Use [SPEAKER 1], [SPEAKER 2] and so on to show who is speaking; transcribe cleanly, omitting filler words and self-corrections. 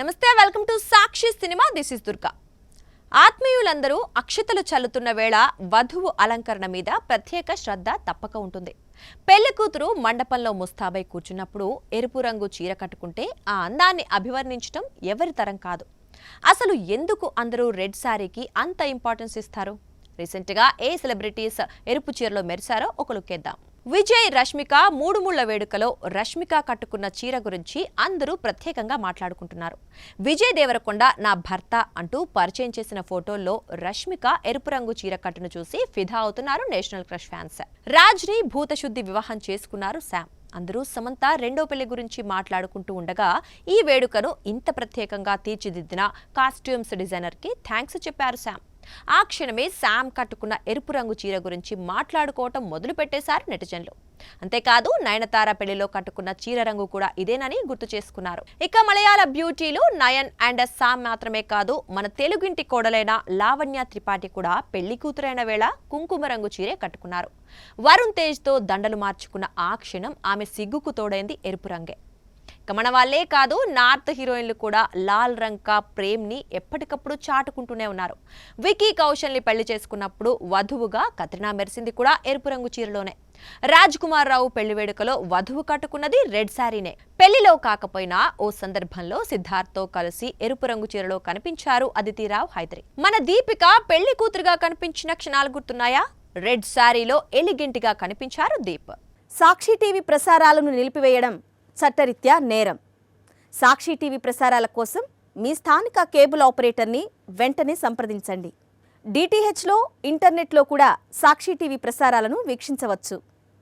[SPEAKER 1] నమస్తే welcome to Sakshi cinema this is Durga ఆత్మీయులందరూ అక్షతలు చల్లుతున్న వేళ వధువు అలంకరణ మీద ప్రత్యేక శ్రద్ధ తప్పక ఉంటుంది. పెళ్లి కూతురు మండపంలో ముస్తాబై కూర్చున్నప్పుడు ఎరుపు రంగు చీర కట్టుకుంటే ఆ అందాన్ని అభివర్ణించడం ఎవరి తరం కాదు. అసలు ఎందుకు అందరూ రెడ్ సారీకి అంత ఇంపార్టెన్స్ ఇస్తారు? రీసెంట్ గా ఏ సెలబ్రిటీస్ ఎరుపు చీరలో మెరిశారో ఒక లుక్ వేద్దాం. విజయ్ రష్మిక మూడు ముళ్ల వేడుకలో రష్మిక కట్టుకున్న చీర గురించి అందరూ ప్రత్యేకంగా మాట్లాడుకుంటున్నారు. విజయ్ దేవరకొండ నా భర్త అంటూ పరిచయం చేసిన ఫోటోల్లో రష్మిక ఎరుపు రంగు చీర కట్టును చూసి ఫిదా అవుతున్నారు నేషనల్ క్రష్ ఫ్యాన్స్. రాజ్ని భూతశుద్ధి వివాహం చేసుకున్నారు శామ్. అందరూ సమంత రెండో పెళ్లి గురించి మాట్లాడుకుంటూ ఉండగా ఈ వేడుకను ఇంత ప్రత్యేకంగా తీర్చిదిద్దిన కాస్ట్యూమ్స్ డిజైనర్ కి థ్యాంక్స్ చెప్పారు శామ్. ఆ క్షణమే శామ్ కట్టుకున్న ఎరుపు రంగు చీర గురించి మాట్లాడుకోవటం మొదలు పెట్టేశారు నెటిజన్లు. అంతేకాదు నయనతార పెళ్లిలో కట్టుకున్న చీర రంగు కూడా ఇదేనని గుర్తు చేసుకున్నారు. ఇక మలయాళ బ్యూటీలు నయన్ అండ్ శామ్ మాత్రమే కాదు, మన తెలుగింటి కోడలైన లావణ్య త్రిపాఠి కూడా పెళ్లి కూతురైన వేళ కుంకుమ రంగు చీరే కట్టుకున్నారు. వరుణ్ తేజ్ తో దండలు మార్చుకున్న ఆ క్షణం ఆమె సిగ్గుకు తోడైంది ఎరుపు రంగే. మన వాళ్లే కాదు, నార్త్ హీరోయిన్లు కూడా లాల్ రంగ్ కా ప్రేమ్ ని ఎప్పటికప్పుడు చాటుకుంటూనే ఉన్నారు. వికీ కౌశల్ ని పెళ్లి చేసుకున్నప్పుడు వధువుగా కత్రినా మెరిసింది కూడా ఎరుపు రంగు చీరలోనే. రాజ్ కుమార్ రావు పెళ్లి వేడుకలో వధువు కట్టుకున్నది రెడ్ శారీనే. పెళ్లిలో కాకపోయినా ఓ సందర్భంలో సిద్ధార్థ్ తో కలిసి ఎరుపు రంగు చీరలో కనిపించారు అదితిరావు హైదరి. మన దీపిక పెళ్లి కూతురుగా కనిపించిన క్షణాలు గుర్తున్నాయా? రెడ్ శారీలో ఎలిగెంట్ గా కనిపించారు దీప్.
[SPEAKER 2] సాక్షి టీవీ ప్రసారాలను నిలిపివేయడం చట్టరీత్యా నేరం. సాక్షి టీవీ ప్రసారాల కోసం మీ స్థానిక కేబుల్ ఆపరేటర్ని వెంటనే సంప్రదించండి. డిటిహెచ్లో, ఇంటర్నెట్లో కూడా సాక్షి టీవీ ప్రసారాలను వీక్షించవచ్చు.